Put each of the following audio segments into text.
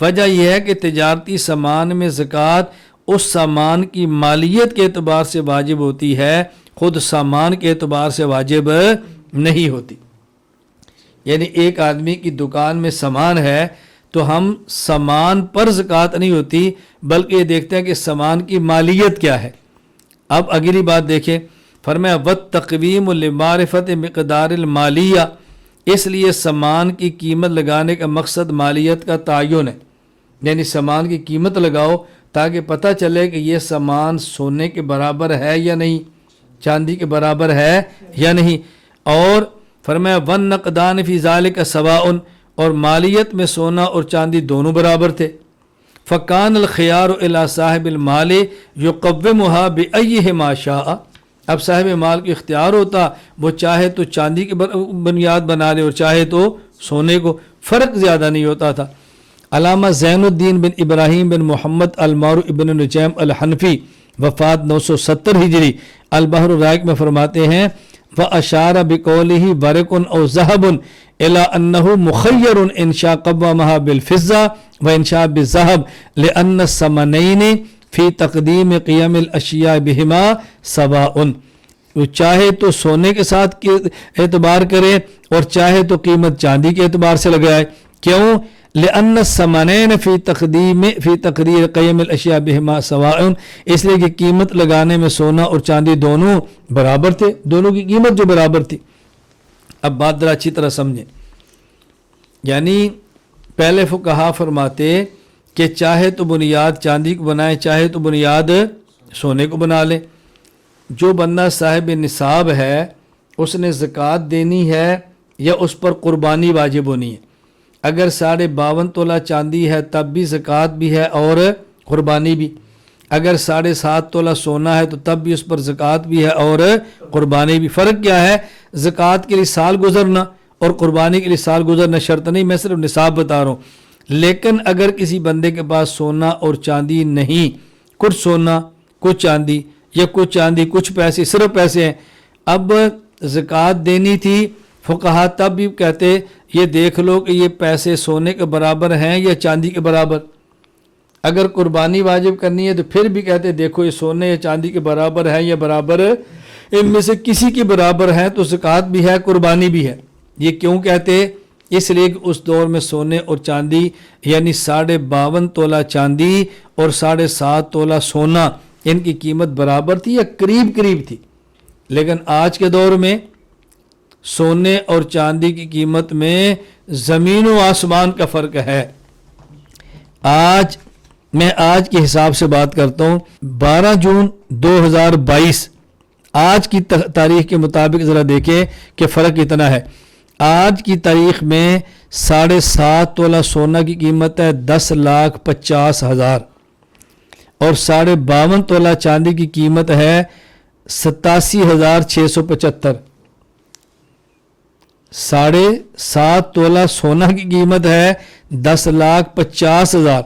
وجہ یہ ہے کہ تجارتی سامان میں زکوٰۃ اس سامان کی مالیت کے اعتبار سے واجب ہوتی ہے، خود سامان کے اعتبار سے واجب نہیں ہوتی۔ یعنی ایک آدمی کی دکان میں سامان ہے تو ہم سامان پر زکوٰۃ نہیں ہوتی، بلکہ یہ دیکھتے ہیں کہ سامان کی مالیت کیا ہے۔ اب اگلی بات دیکھیں، فرمایا وَالتَّقْوِيمُ لِمَعْرِفَةِ مِقْدَارِ الْمَالِيَّہ، اس لیے سامان کی قیمت لگانے کا مقصد مالیت کا تعین ہے، یعنی سامان کی قیمت لگاؤ تاکہ پتہ چلے کہ یہ سامان سونے کے برابر ہے یا نہیں، چاندی کے برابر ہے یا نہیں۔ اور فرمایا وَالنَّقْدَانِ فِي ذَلِكَ سَوَاءٌ، اور مالیت میں سونا اور چاندی دونوں برابر تھے۔ فَكَانَ الْخِيَارُ إِلَى صَاحِبِ الْمَالِ يُقَوِّمُهَا بِأَيِّهِمَا شَاءَ، اب صاحب مال کو اختیار ہوتا، وہ چاہے تو چاندی کی بنیاد بنا لے اور چاہے تو سونے کو، فرق زیادہ نہیں ہوتا تھا۔ علامہ زین الدین بن ابراہیم بن محمد المعروف ابن نجیم الحنفی، وفات 970 ہجری، البحر الرائق میں فرماتے ہیں وَأَشَارَ بِقَوْلِهِ بَرِقٌ أَوْ ذَهَبٌ إِلَىٰ أَنَّهُ مُخَيَّرٌ إِنْ شَاءَ قَوَّمَهَا بِالْفِضَّةِ وَإِنْ شَاءَ بِالذَّهَبِ لِأَنَّ الثَّمَنَيْنِ فِي تَقْدِيمِ قِيَمِ الْأَشْيَاءِ بِهِمَا سَوَاءٌ، وہ چاہے تو سونے کے ساتھ اعتبار کرے اور چاہے تو قیمت چاندی کے اعتبار سے لگائے۔ کیوں؟ لأن الثمنین فی تقدیر قیم الاشیاء بہما سواء، اس لیے کہ قیمت لگانے میں سونا اور چاندی دونوں برابر تھے، دونوں کی قیمت جو برابر تھی۔ اب بات ذرا اچھی طرح سمجھیں، یعنی پہلے فقہا فرماتے کہ چاہے تو بنیاد چاندی کو بنائے، چاہے تو بنیاد سونے کو بنا لے۔ جو بندہ صاحب نصاب ہے اس نے زکوٰۃ دینی ہے یا اس پر قربانی واجب ہونی ہے؟ اگر 52.5 تولہ چاندی ہے تب بھی زکوٰۃ بھی ہے اور قربانی بھی، اگر 7.5 تولہ سونا ہے تو تب بھی اس پر زکوٰۃ بھی ہے اور قربانی بھی۔ فرق کیا ہے؟ زکوٰۃ کے لیے سال گزرنا اور قربانی کے لیے سال گزرنا شرط نہیں، میں صرف نصاب بتا رہا ہوں۔ لیکن اگر کسی بندے کے پاس سونا اور چاندی نہیں، کچھ سونا کچھ چاندی یا کچھ چاندی کچھ پیسے، صرف پیسے ہیں، اب زکوٰۃ دینی تھی، فقہا تب بھی کہتے یہ دیکھ لو کہ یہ پیسے سونے کے برابر ہیں یا چاندی کے برابر۔ اگر قربانی واجب کرنی ہے تو پھر بھی کہتے دیکھو یہ سونے یا چاندی کے برابر ہے یا برابر ان میں سے کسی کے برابر ہے تو زکوٰۃ بھی ہے قربانی بھی ہے۔ یہ کیوں کہتے؟ اس لیے کہ اس دور میں سونے اور چاندی یعنی 52.5 تولہ چاندی اور 7.5 تولہ سونا، ان کی قیمت برابر تھی یا قریب قریب تھی۔ لیکن آج کے دور میں سونے اور چاندی کی قیمت میں زمین و آسمان کا فرق ہے۔ میں آج کے حساب سے بات کرتا ہوں، 12 جون 2022 آج کی تاریخ کے مطابق ذرا دیکھیں کہ فرق کتنا ہے۔ آج کی تاریخ میں 7.5 تولہ سونا کی قیمت ہے 10,50,000 اور 52.5 تولہ چاندی کی قیمت ہے 87,675۔ 7.5 تولہ سونا کی قیمت ہے 10,50,000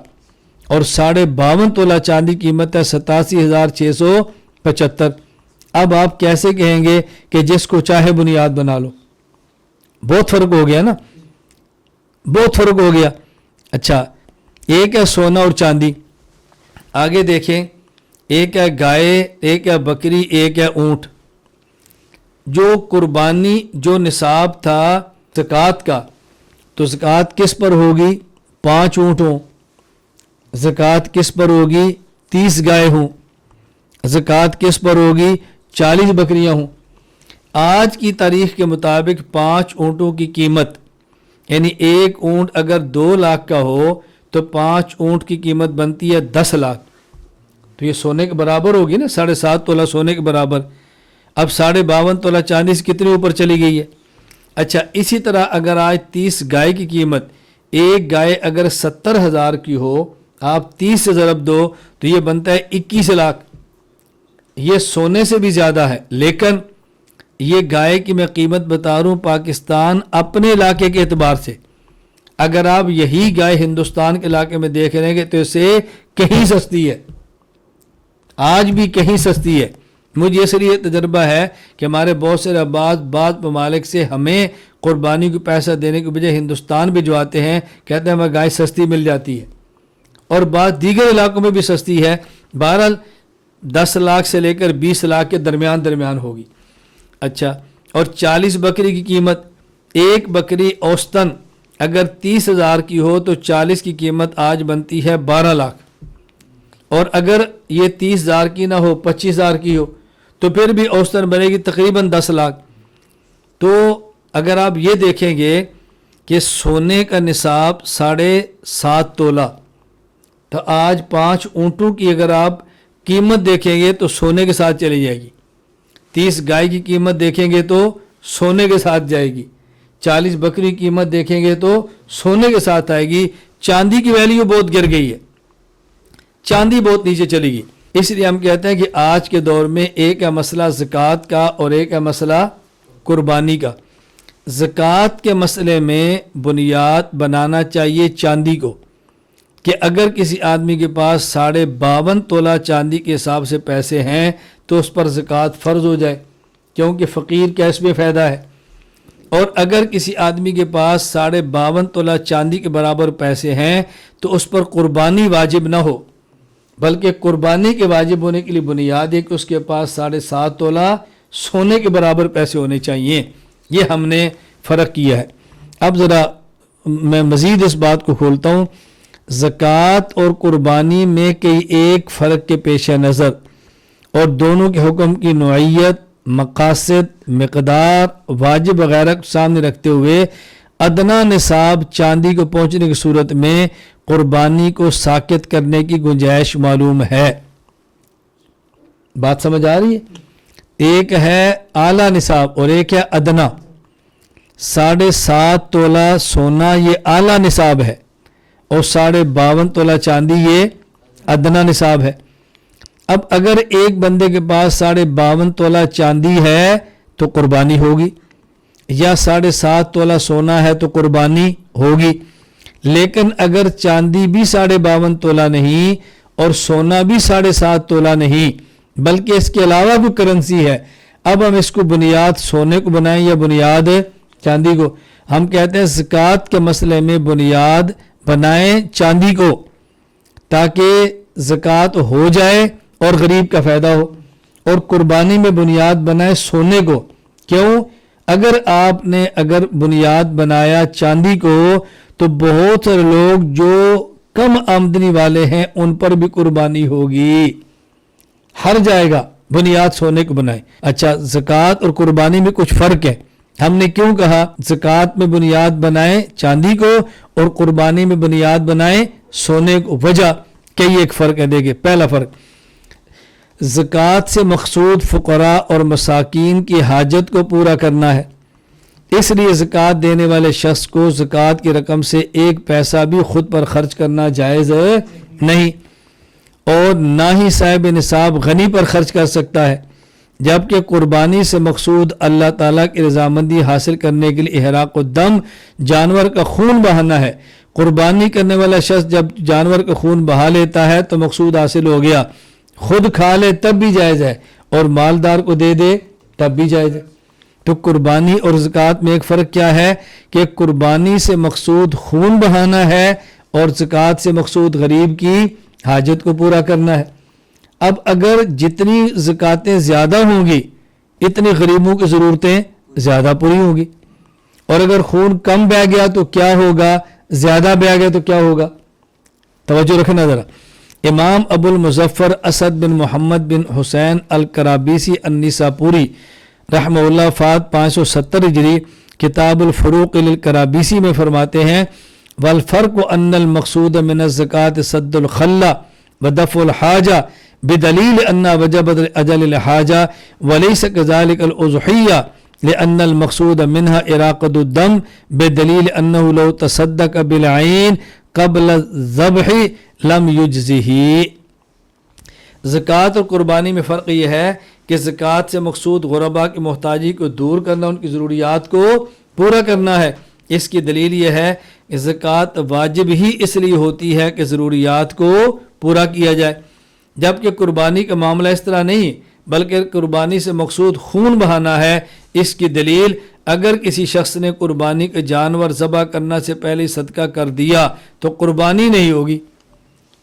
اور 52.5 تولہ چاندی کی قیمت ہے 87,675۔ اب آپ کیسے کہیں گے کہ جس کو چاہے بنیاد بنا لو؟ بہت فرق ہو گیا نا، بہت فرق ہو گیا۔ اچھا، ایک ہے سونا اور چاندی، آگے دیکھیں، ایک ہے گائے، ایک ہے بکری، ایک ہے اونٹ۔ جو قربانی جو نصاب تھا زکوٰۃ کا، تو زکوٰۃ کس پر ہوگی؟ 5 اونٹ ہوں۔ زکوٰۃ کس پر ہوگی؟ 30 گائے ہوں۔ زکوٰۃ کس پر ہوگی؟ 40 بکریاں ہوں۔ آج کی تاریخ کے مطابق 5 اونٹوں کی قیمت، یعنی ایک اونٹ اگر 2 لاکھ کا ہو تو 5 اونٹ کی قیمت بنتی ہے 10 لاکھ، تو یہ سونے کے برابر ہوگی نا، 7.5 تولہ سونے کے برابر۔ اب 52.5 تولہ چاندی سے کتنے اوپر چلی گئی ہے؟ اچھا، اسی طرح اگر آج 30 گائے کی قیمت، ایک گائے اگر 70,000 کی ہو، آپ 30 سے ضرب دو تو یہ بنتا ہے 21 لاکھ۔ یہ سونے سے بھی زیادہ ہے، لیکن یہ گائے کی میں قیمت بتا رہا ہوں پاکستان اپنے علاقے کے اعتبار سے۔ اگر آپ یہی گائے ہندوستان کے علاقے میں دیکھ رہے ہیں تو اس سے کہیں سستی ہے، آج بھی کہیں سستی ہے۔ مجھے اس لیے تجربہ ہے کہ ہمارے بہت سے بعض ممالک سے ہمیں قربانی کو پیسہ دینے کے بجائے ہندوستان بھجواتے ہیں، کہتے ہیں ہمیں گائے سستی مل جاتی ہے۔ اور بعض دیگر علاقوں میں بھی سستی ہے. بہرحال 10 لاکھ سے لے کر 20 لاکھ کے درمیان ہوگی. اچھا، اور 40 بکری کی قیمت، ایک بکری اوسطاً اگر 30,000 کی ہو تو 40 کی قیمت آج بنتی ہے 12 لاکھ. اور اگر یہ 30,000 کی نہ ہو، 25,000 کی ہو تو پھر بھی اوسطاً بنے گی تقریباً 10 لاکھ. تو اگر آپ یہ دیکھیں گے کہ سونے کا نصاب 7.5 تولہ، تو آج 5 اونٹوں کی اگر آپ قیمت دیکھیں گے تو سونے کے ساتھ چلی جائے گی. 30 گائے کی قیمت دیکھیں گے تو سونے کے ساتھ جائے گی. 40 بکری کی قیمت دیکھیں گے تو سونے کے ساتھ آئے گی. چاندی کی ویلیو بہت گر گئی ہے، چاندی بہت نیچے چلی گئی. اس لیے ہم کہتے ہیں کہ آج کے دور میں ایک ہے مسئلہ زکوٰۃ کا اور ایک ہے مسئلہ قربانی کا. زکوٰۃ کے مسئلے میں بنیاد بنانا چاہیے چاندی کو، کہ اگر کسی آدمی کے پاس 52.5 تولہ چاندی کے حساب سے پیسے ہیں تو اس پر زکوٰۃ فرض ہو جائے، کیونکہ فقیر کا اس میں فائدہ ہے. اور اگر کسی آدمی کے پاس 52.5 تولہ چاندی کے برابر پیسے ہیں تو اس پر قربانی واجب نہ ہو، بلکہ قربانی کے واجب ہونے کے لیے بنیاد ہے کہ اس کے پاس 7.5 تولہ سونے کے برابر پیسے ہونے چاہیے. یہ ہم نے فرق کیا ہے. اب ذرا میں مزید اس بات کو کھولتا ہوں. زکوٰۃ اور قربانی میں کئی ایک فرق کے پیش نظر اور دونوں کے حکم کی نوعیت، مقاصد، مقدار، واجب وغیرہ کو سامنے رکھتے ہوئے ادنا نصاب چاندی کو پہنچنے کی صورت میں قربانی کو ساقط کرنے کی گنجائش معلوم ہے. بات سمجھ آ رہی ہے؟ ایک ہے اعلیٰ نصاب اور ایک ہے ادنا. 7.5 تولہ سونا یہ اعلیٰ نصاب ہے اور 52.5 تولہ چاندی یہ ادنا نصاب ہے. اب اگر ایک بندے کے پاس 52.5 تولہ چاندی ہے تو قربانی ہوگی، یا 7.5 تولہ سونا ہے تو قربانی ہوگی. لیکن اگر چاندی بھی 52.5 تولہ نہیں اور سونا بھی 7.5 تولہ نہیں بلکہ اس کے علاوہ بھی کرنسی ہے، اب ہم اس کو بنیاد سونے کو بنائیں یا بنیاد چاندی کو؟ ہم کہتے ہیں زکوٰۃ کے مسئلے میں بنیاد بنائیں چاندی کو تاکہ زکوٰۃ ہو جائے اور غریب کا فائدہ ہو، اور قربانی میں بنیاد بنائیں سونے کو. کیوں؟ اگر بنیاد بنایا چاندی کو تو بہت سارے لوگ جو کم آمدنی والے ہیں ان پر بھی قربانی ہوگی، ہر جائے گا. بنیاد سونے کو بنائیں. اچھا، زکوٰۃ اور قربانی میں کچھ فرق ہے. ہم نے کیوں کہا زکوٰۃ میں بنیاد بنائیں چاندی کو اور قربانی میں بنیاد بنائیں سونے کو؟ وجہ کئی ایک فرق ہے. دیکھیں، پہلا فرق، زکوٰۃ سے مقصود فقراء اور مساکین کی حاجت کو پورا کرنا ہے. اس لیے زکوٰۃ دینے والے شخص کو زکوٰۃ کی رقم سے ایک پیسہ بھی خود پر خرچ کرنا جائز نہیں، اور نہ ہی صاحب نصاب غنی پر خرچ کر سکتا ہے. جبکہ قربانی سے مقصود اللہ تعالیٰ کی رضامندی حاصل کرنے کے لیے احراق الدم، جانور کا خون بہانا ہے. قربانی کرنے والا شخص جب جانور کا خون بہا لیتا ہے تو مقصود حاصل ہو گیا. خود کھا لے تب بھی جائز ہے اور مالدار کو دے دے تب بھی جائز ہے. تو قربانی اور زکوٰۃ میں ایک فرق کیا ہے کہ قربانی سے مقصود خون بہانا ہے اور زکوٰۃ سے مقصود غریب کی حاجت کو پورا کرنا ہے. اب اگر جتنی زکوٰتیں زیادہ ہوں گی اتنی غریبوں کی ضرورتیں زیادہ پوری ہوں گی، اور اگر خون کم بہہ گیا تو کیا ہوگا، زیادہ بہہ گیا تو کیا ہوگا؟ توجہ رکھنا ذرا. امام ابو المظفر اسد بن محمد بن حسین الکرابیسی النیساپوری رحمہ اللہ وفات 570 ہجری کتاب الفروق للکرابیسی میں فرماتے ہیں، والفرق ان المقصود من الزکاة سد الخلہ ودفع الحاجہ بدلیل ان وجبت اجل الحاجہ وليس كذلك الاضحیہ لأن المقصود منها اراقة الدم بدلیل انه لو تصدق بالعین قبل الذبح لم یجزہ. زکوٰۃ اور قربانی میں فرق یہ ہے کہ زکوٰۃ سے مقصود غرباء کی محتاجی کو دور کرنا، ان کی ضروریات کو پورا کرنا ہے. اس کی دلیل یہ ہے کہ زکوٰۃ واجب ہی اس لیے ہوتی ہے کہ ضروریات کو پورا کیا جائے، جبکہ قربانی کا معاملہ اس طرح نہیں بلکہ قربانی سے مقصود خون بہانا ہے. اس کی دلیل، اگر کسی شخص نے قربانی کا جانور ذبح کرنا سے پہلے صدقہ کر دیا تو قربانی نہیں ہوگی،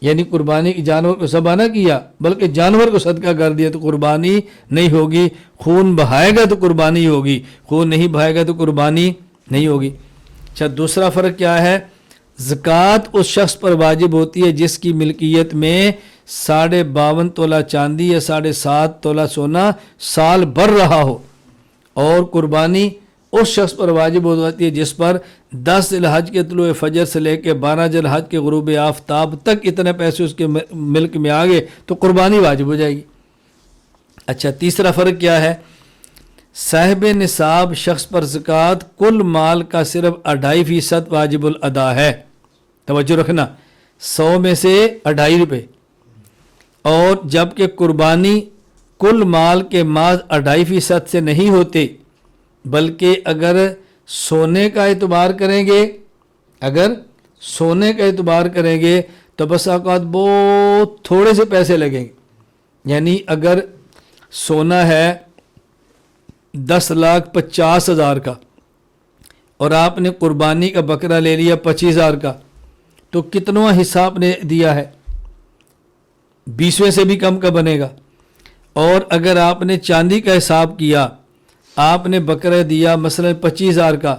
یعنی قربانی کی جانور کو ذبح نہ کیا بلکہ جانور کو صدقہ کر دیا تو قربانی نہیں ہوگی. خون بہائے گا تو قربانی ہوگی, خون نہیں بہائے گا تو قربانی نہیں ہوگی. اچھا, دوسرا فرق کیا ہے؟ زکوٰۃ اس شخص پر واجب ہوتی ہے جس کی ملکیت میں 52.5 تولہ چاندی یا 7.5 تولہ سونا سال بھر رہا ہو, اور قربانی اس شخص پر واجب ہوتی ہے جس پر 10 ذی الحج کے طلوع فجر سے لے کے 12 ذی الحج کے غروب آفتاب تک اتنے پیسے اس کے ملک میں آ گئے تو قربانی واجب ہو جائے گی. اچھا, تیسرا فرق کیا ہے؟ صاحب نصاب شخص پر زکوٰۃ کل مال کا صرف 2.5% واجب الادا ہے. توجہ رکھنا, 100 میں سے 2.5 روپے, اور جبکہ قربانی کل مال کے محض 2.5% سے نہیں ہوتے, بلکہ اگر سونے کا اعتبار کریں گے, اگر سونے کا اعتبار کریں گے تو بس اوقات بہت تھوڑے سے پیسے لگیں گے. یعنی اگر سونا ہے 10,50,000 کا اور آپ نے قربانی کا بکرا لے لیا 25,000 کا, تو کتنا حصہ آپ نے دیا ہے؟ 20ویں سے بھی کم کا بنے گا. اور اگر آپ نے چاندی کا حساب کیا, آپ نے بکرا دیا مثلا 25,000 کا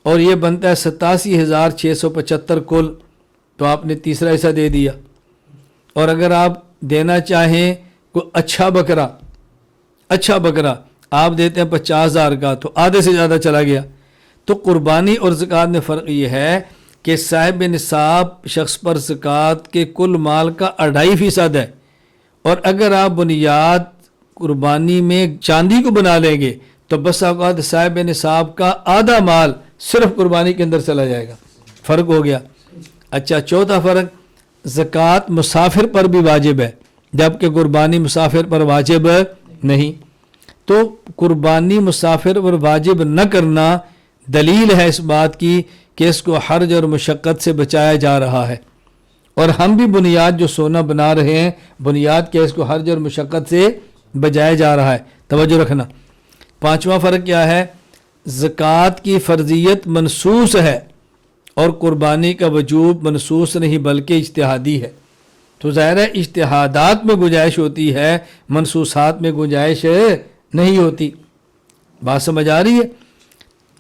اور یہ بنتا ہے 87,675 کل, تو آپ نے تیسرا حصہ دے دیا. اور اگر آپ دینا چاہیں کوئی اچھا بکرا آپ دیتے ہیں 50,000 کا, تو آدھے سے زیادہ چلا گیا. تو قربانی اور زکوٰۃ میں فرق یہ ہے کہ صاحب نصاب شخص پر زکوٰۃ کے کل مال کا 2.5% ہے, اور اگر آپ بنیاد قربانی میں چاندی کو بنا لیں گے تو بس اوقات صاحب نصاب کا آدھا مال صرف قربانی کے اندر چلا جائے گا. فرق ہو گیا. اچھا, چوتھا فرق, زکوٰۃ مسافر پر بھی واجب ہے جبکہ قربانی مسافر پر واجب نہیں. تو قربانی مسافر پر واجب نہ کرنا دلیل ہے اس بات کی کہ اس کو حرج اور مشقت سے بچایا جا رہا ہے, اور ہم بھی بنیاد جو سونا بنا رہے ہیں بنیاد کے اس کو حرج اور مشقت سے بچایا جا رہا ہے. توجہ رکھنا. پانچواں فرق کیا ہے؟ زکوٰۃ کی فرضیت منصوص ہے اور قربانی کا وجوب منصوص نہیں بلکہ اجتہادی ہے. تو ظاہر ہے اجتہادات میں گنجائش ہوتی ہے, منصوصات میں گنجائش نہیں ہوتی. بات سمجھ آ رہی ہے؟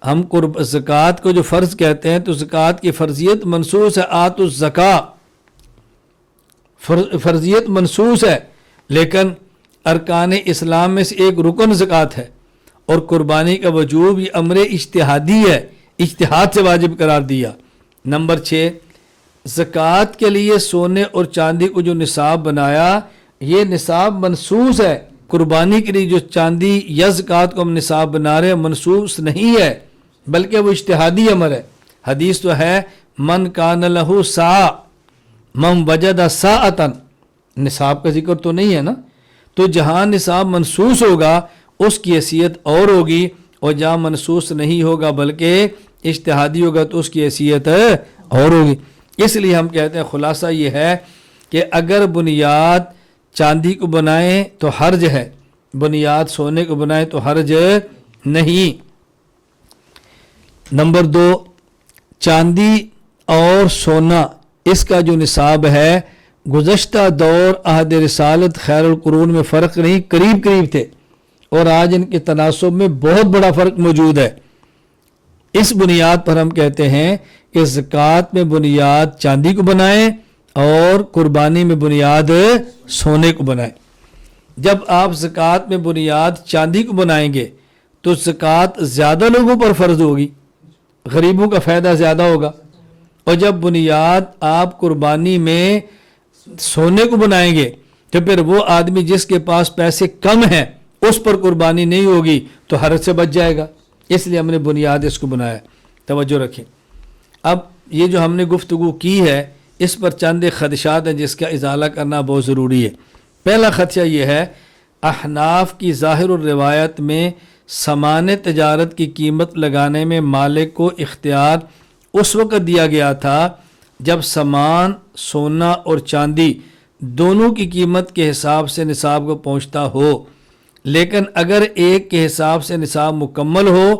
ہم زکوٰۃ کو جو فرض کہتے ہیں تو زکوٰۃ کی فرضیت منصوص ہے. آتوا الزکاۃ فرضیت منصوص ہے, لیکن ارکان اسلام میں سے ایک رکن زکوٰۃ ہے, اور قربانی کا وجوب یہ امر اجتہادی ہے, اجتہاد سے واجب قرار دیا. نمبر 6, زکوٰۃ کے لیے سونے اور چاندی کو جو نصاب بنایا یہ نصاب منصوص ہے. قربانی کے لیے جو چاندی یا زکوٰۃ کو ہم نصاب بنا رہے ہیں منصوص نہیں ہے بلکہ وہ اجتہادی امر ہے. حدیث تو ہے من کان لہ ساع من وجد ساعۃ, نصاب کا ذکر تو نہیں ہے نا. تو جہاں نصاب منصوص ہوگا اس کی حیثیت اور ہوگی, اور جہاں منصوص نہیں ہوگا بلکہ اجتہادی ہوگا تو اس کی حیثیت اور ہوگی. اس لیے ہم کہتے ہیں خلاصہ یہ ہے کہ اگر بنیاد چاندی کو بنائیں تو حرج ہے, بنیاد سونے کو بنائیں تو حرج نہیں. نمبر 2, چاندی اور سونا اس کا جو نصاب ہے گزشتہ دور عہد رسالت خیر القرون میں فرق نہیں, قریب قریب تھے, اور آج ان کے تناسب میں بہت بڑا فرق موجود ہے. اس بنیاد پر ہم کہتے ہیں کہ زکوٰۃ میں بنیاد چاندی کو بنائیں اور قربانی میں بنیاد سونے کو بنائیں. جب آپ زکوٰۃ میں بنیاد چاندی کو بنائیں گے تو زکوٰۃ زیادہ لوگوں پر فرض ہوگی, غریبوں کا فائدہ زیادہ ہوگا. اور جب بنیاد آپ قربانی میں سونے کو بنائیں گے تو پھر وہ آدمی جس کے پاس پیسے کم ہیں اس پر قربانی نہیں ہوگی تو حرج سے بچ جائے گا. اس لیے ہم نے بنیاد اس کو بنایا. توجہ رکھیں. اب یہ جو ہم نے گفتگو کی ہے اس پر چند خدشات ہیں جس کا ازالہ کرنا بہت ضروری ہے. پہلا خدشہ یہ ہے, احناف کی ظاہر الروایت میں سامان تجارت کی قیمت لگانے میں مالک کو اختیار اس وقت دیا گیا تھا جب سامان سونا اور چاندی دونوں کی قیمت کے حساب سے نصاب کو پہنچتا ہو. لیکن اگر ایک کے حساب سے نصاب مکمل ہو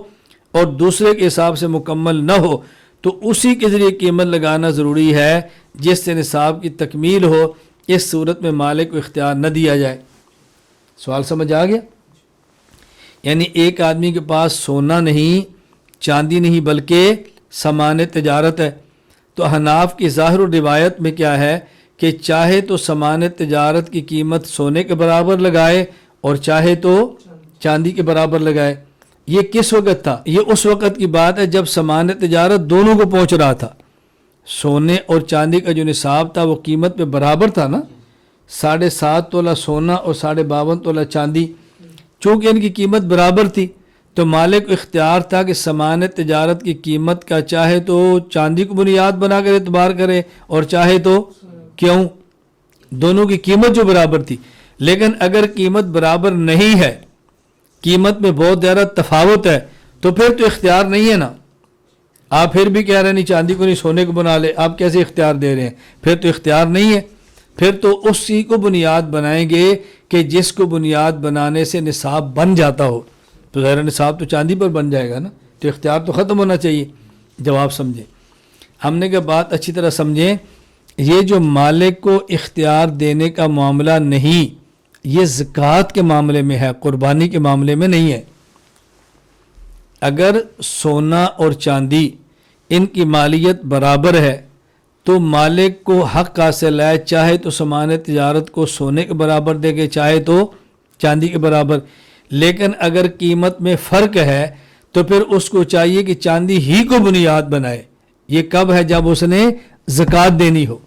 اور دوسرے کے حساب سے مکمل نہ ہو تو اسی کے ذریعے قیمت لگانا ضروری ہے جس سے نصاب کی تکمیل ہو. اس صورت میں مالک کو اختیار نہ دیا جائے. سوال سمجھ آ گیا؟ یعنی ایک آدمی کے پاس سونا نہیں، چاندی نہیں، بلکہ سامان تجارت ہے، تو احناف کی ظاہر و روایت میں کیا ہے کہ چاہے تو سامان تجارت کی قیمت سونے کے برابر لگائے اور چاہے تو چاندی کے برابر لگائے. یہ کس وقت تھا؟ یہ اس وقت کی بات ہے جب سامان تجارت دونوں کو پہنچ رہا تھا. سونے اور چاندی کا جو نصاب تھا وہ قیمت پہ برابر تھا نا، 7.5 تولہ سونا اور 52.5 تولہ چاندی. چونکہ ان کی قیمت برابر تھی تو مالک کو اختیار تھا کہ سامان تجارت کی قیمت کا چاہے تو چاندی کو بنیاد بنا کر اعتبار کرے اور چاہے تو کیوں، دونوں کی قیمت جو برابر تھی. لیکن اگر قیمت برابر نہیں ہے، قیمت میں بہت زیادہ تفاوت ہے، تو پھر تو اختیار نہیں ہے نا. آپ پھر بھی کہہ رہے ہیں نہیں چاندی کو نہیں سونے کو بنا لے، آپ کیسے اختیار دے رہے ہیں؟ پھر تو اختیار نہیں ہے. پھر تو اسی کو بنیاد بنائیں گے کہ جس کو بنیاد بنانے سے نصاب بن جاتا ہو. تو ظاہر نصاب تو چاندی پر بن جائے گا نا، تو اختیار تو ختم ہونا چاہیے. جواب سمجھیں. ہم نے کہ بات اچھی طرح سمجھیں، یہ جو مالک کو اختیار دینے کا معاملہ نہیں، یہ زکوٰۃ کے معاملے میں ہے، قربانی کے معاملے میں نہیں ہے. اگر سونا اور چاندی ان کی مالیت برابر ہے تو مالک کو حق حاصل ہے، چاہے تو سامان تجارت کو سونے کے برابر دے گے، چاہے تو چاندی کے برابر. لیکن اگر قیمت میں فرق ہے تو پھر اس کو چاہیے کہ چاندی ہی کو بنیاد بنائے. یہ کب ہے؟ جب اس نے زکوٰۃ دینی ہو.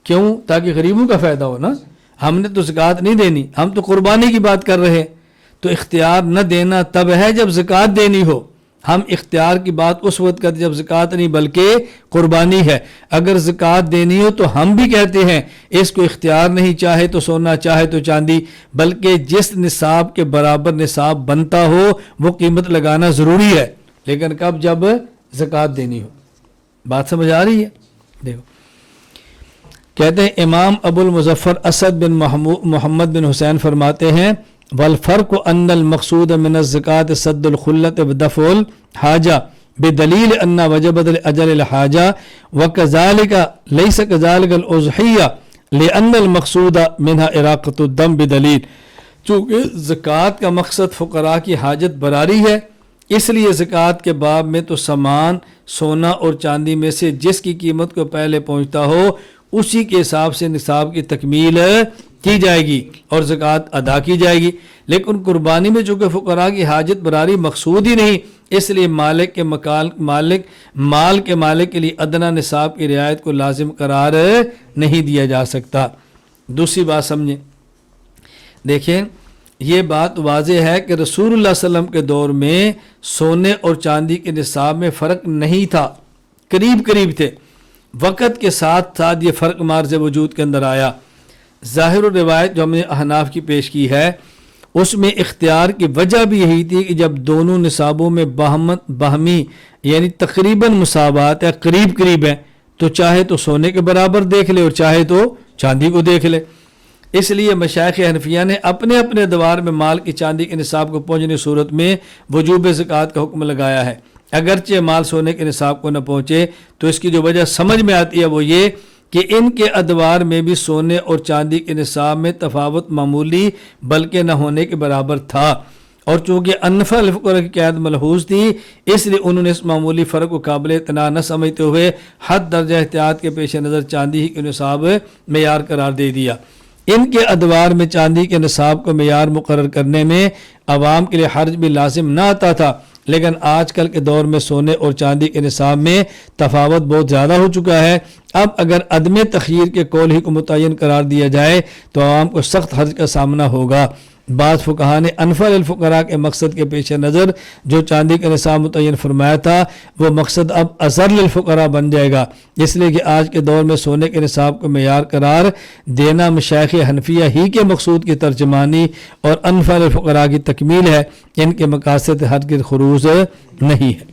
کیوں؟ تاکہ غریبوں کا فائدہ ہو نا. ہم نے تو زکوٰۃ نہیں دینی، ہم تو قربانی کی بات کر رہے ہیں. تو اختیار نہ دینا تب ہے جب زکوٰۃ دینی ہو. ہم اختیار کی بات اس وقت کرتے جب زکوٰۃ نہیں بلکہ قربانی ہے. اگر زکوٰۃ دینی ہو تو ہم بھی کہتے ہیں اس کو اختیار نہیں، چاہے تو سونا چاہے تو چاندی، بلکہ جس نصاب کے برابر نصاب بنتا ہو وہ قیمت لگانا ضروری ہے. لیکن کب؟ جب زکوٰۃ دینی ہو. بات سمجھ آ رہی ہے؟ دیکھو کہتے ہیں امام ابو المظفر اسد بن محمد بن حسین فرماتے ہیں والفرق ان المقصود من الزکاة سد الخلت بدفع الحاجہ بدلیل ان وجبت الاجل الحاجہ وكذلك ليس كذلك الاضحیہ لان المقصود منها اراقۃ الدم بدلیل. چونکہ زکوٰۃ کا مقصد فقراء کی حاجت براری ہے، اس لیے زکوٰۃ کے باب میں تو سامان سونا اور چاندی میں سے جس کی قیمت کو پہلے پہنچتا ہو اسی کے حساب سے نصاب کی تکمیل کی جائے گی اور زکوٰۃ ادا کی جائے گی. لیکن قربانی میں چونکہ فقراء کی حاجت براری مقصود ہی نہیں، اس لیے مال کے مالک کے لیے ادنیٰ نصاب کی رعایت کو لازم قرار نہیں دیا جا سکتا. دوسری بات سمجھیں، دیکھیں یہ بات واضح ہے کہ رسول اللہ صلی اللہ علیہ وسلم کے دور میں سونے اور چاندی کے نصاب میں فرق نہیں تھا، قریب قریب تھے. وقت کے ساتھ ساتھ یہ فرق مارز وجود کے اندر آیا. ظاہر روایت جو ہم نے احناف کی پیش کی ہے اس میں اختیار کی وجہ بھی یہی تھی کہ جب دونوں نصابوں میں باہمی یعنی تقریباً مساوات ہے، قریب قریب ہے، تو چاہے تو سونے کے برابر دیکھ لے اور چاہے تو چاندی کو دیکھ لے. اس لیے مشائخ حنفیہ نے اپنے اپنے ادوار میں مال کی چاندی کے نصاب کو پہنچنے صورت میں وجوب زکوٰۃ کا حکم لگایا ہے. اگرچہ مال سونے کے نصاب کو نہ پہنچے تو اس کی جو وجہ سمجھ میں آتی ہے وہ یہ کہ ان کے ادوار میں بھی سونے اور چاندی کے نصاب میں تفاوت معمولی بلکہ نہ ہونے کے برابر تھا، اور چونکہ انفع الفقراء کی قید ملحوظ تھی اس لیے انہوں نے اس معمولی فرق کو قابل اعتنا نہ سمجھتے ہوئے حد درجہ احتیاط کے پیش نظر چاندی ہی کے نصاب معیار قرار دے دیا. ان کے ادوار میں چاندی کے نصاب کو معیار مقرر کرنے میں عوام کے لیے حرج بھی لازم نہ آتا تھا، لیکن آج کل کے دور میں سونے اور چاندی کے نصاب میں تفاوت بہت زیادہ ہو چکا ہے. اب اگر عدم تخییر کے قول ہی کو متعین قرار دیا جائے تو عوام کو سخت حرج کا سامنا ہوگا. بعض فقہا نے انفع للفقراء کے مقصد کے پیش نظر جو چاندی کا نصاب متعین فرمایا تھا وہ مقصد اب اضر للفقراء بن جائے گا، اس لیے کہ آج کے دور میں سونے کے نصاب کو معیار قرار دینا مشائخ حنفیہ ہی کے مقصود کی ترجمانی اور انفع للفقراء کی تکمیل ہے، ان کے مقاصد ہرگز خروج نہیں ہے.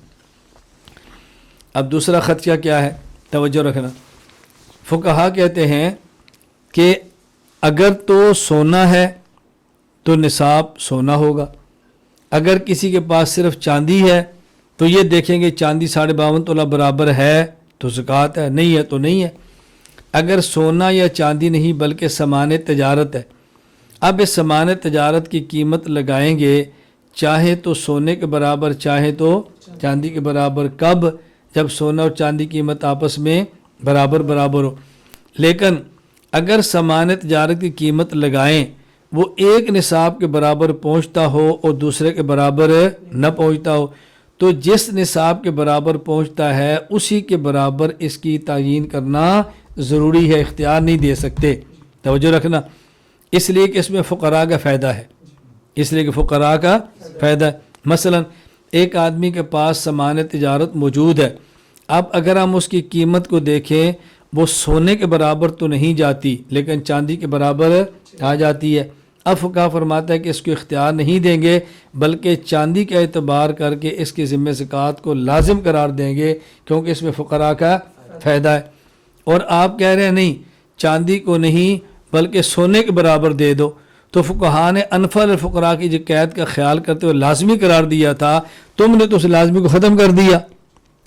اب دوسرا خدشہ کیا ہے؟ توجہ رکھنا. فقہا کہتے ہیں کہ اگر تو سونا ہے تو نصاب سونا ہوگا، اگر کسی کے پاس صرف چاندی ہے تو یہ دیکھیں گے چاندی 52.5 تولہ برابر ہے تو زکوٰۃ ہے، نہیں ہے تو نہیں ہے۔ اگر سونا یا چاندی نہیں بلکہ سامان تجارت ہے، اب اس سامان تجارت کی قیمت لگائیں گے، چاہے تو سونے کے برابر چاہے تو چاندی کے برابر۔ کب؟ جب سونا اور چاندی کی قیمت آپس میں برابر ہو۔ لیکن اگر سامان تجارت کی قیمت لگائیں، وہ ایک نصاب کے برابر پہنچتا ہو اور دوسرے کے برابر نہ پہنچتا ہو، تو جس نصاب کے برابر پہنچتا ہے اسی کے برابر اس کی تعیین کرنا ضروری ہے، اختیار نہیں دے سکتے۔ توجہ رکھنا، اس لیے کہ اس میں فقراء کا فائدہ ہے، اس لیے کہ فقراء کا فائدہ ہے۔ مثلا ایک آدمی کے پاس سامان تجارت موجود ہے، اب اگر ہم اس کی قیمت کو دیکھیں، وہ سونے کے برابر تو نہیں جاتی لیکن چاندی کے برابر آ جاتی ہے۔ اب فقہ فرماتا ہے کہ اس کو اختیار نہیں دیں گے، بلکہ چاندی کا اعتبار کر کے اس کے ذمہ زکوٰۃ کو لازم قرار دیں گے، کیونکہ اس میں فقراء کا فائدہ ہے۔ اور آپ کہہ رہے ہیں نہیں، چاندی کو نہیں بلکہ سونے کے برابر دے دو، تو فقہاء نے انفال الفقراء کی جو قید کا خیال کرتے ہوئے لازمی قرار دیا تھا، تم نے تو اس لازمی کو ختم کر دیا۔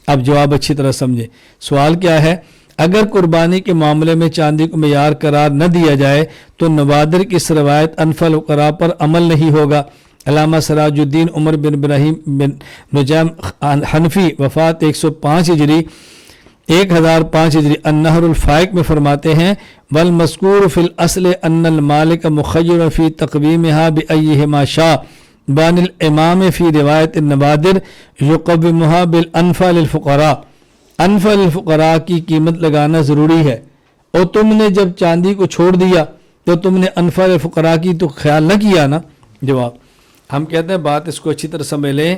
اب جواب اچھی طرح سمجھے، سوال کیا ہے؟ اگر قربانی کے معاملے میں چاندی کو معیار قرار نہ دیا جائے تو نوادر کی اس روایت انفال الفقراء پر عمل نہیں ہوگا۔ علامہ سراج الدین عمر بن ابراہیم بن نجیم حنفی وفات 105 ہجری 1005 ہجری النہر الفائق میں فرماتے ہیں والمذکور فی الاصل ان المالک مخیر فی تقویمها بأیہما شاء بان الامام فی روایت النوادر یقومها بالانفال الفقراء۔ انفال الفقراء کی قیمت لگانا ضروری ہے، اور تم نے جب چاندی کو چھوڑ دیا تو تم نے انفال الفقراء کی تو خیال نہ کیا نا۔ جواب، ہم کہتے ہیں بات اس کو اچھی طرح سمجھ لیں،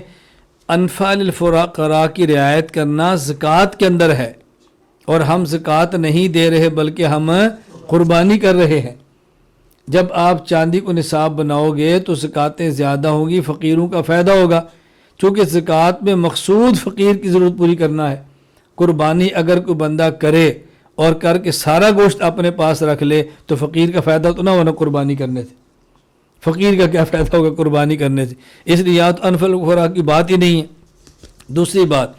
انفال الفقراء کی رعایت کرنا زکوٰۃ کے اندر ہے، اور ہم زکوٰۃ نہیں دے رہے بلکہ ہم قربانی کر رہے ہیں۔ جب آپ چاندی کو نصاب بناؤ گے تو زکوٰتیں زیادہ ہوں گی، فقیروں کا فائدہ ہوگا، چونکہ زکوٰۃ میں مقصود فقیر کی ضرورت پوری کرنا ہے۔ قربانی اگر کوئی بندہ کرے اور کر کے سارا گوشت اپنے پاس رکھ لے تو فقیر کا فائدہ تو نہ ہونا قربانی کرنے سے، فقیر کا کیا فائدہ ہوگا قربانی کرنے سے؟ اس لیے یا تو انفال الفقراء کی بات ہی نہیں ہے۔ دوسری بات،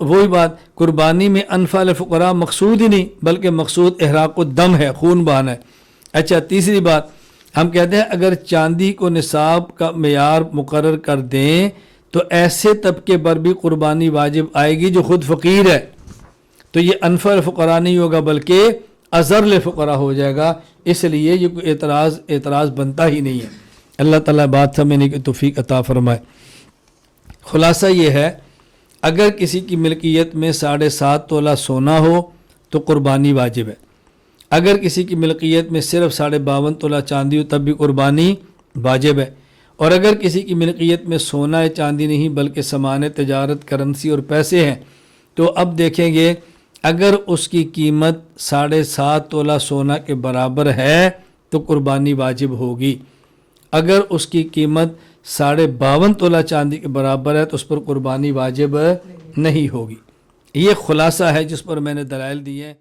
وہی بات، قربانی میں انفال الفقراء مقصود ہی نہیں بلکہ مقصود احراق الدم ہے، خون بہانا ہے۔ اچھا، تیسری بات، ہم کہتے ہیں اگر چاندی کو نصاب کا معیار مقرر کر دیں تو ایسے طبقے پر بھی قربانی واجب آئے گی جو خود فقیر ہے، تو یہ انفال الفقراء نہیں ہوگا بلکہ ازر الفقراء ہو جائے گا۔ اس لیے یہ کوئی اعتراض بنتا ہی نہیں ہے۔ اللہ تعالیٰ بات سمجھنے کی توفیق عطا فرمائے۔ خلاصہ یہ ہے، اگر کسی کی ملکیت میں 7.5 تولہ سونا ہو تو قربانی واجب ہے، اگر کسی کی ملکیت میں صرف 52.5 تولہ چاندی ہو تب بھی قربانی واجب ہے، اور اگر کسی کی ملکیت میں سونا یا چاندی نہیں بلکہ سامان تجارت، کرنسی اور پیسے ہیں، تو اب دیکھیں گے اگر اس کی قیمت 7.5 تولہ سونا کے برابر ہے تو قربانی واجب ہوگی، اگر اس کی قیمت 52.5 تولہ چاندی کے برابر ہے تو اس پر قربانی واجب نہیں ہوگی۔ یہ خلاصہ ہے جس پر میں نے دلائل دی ہیں۔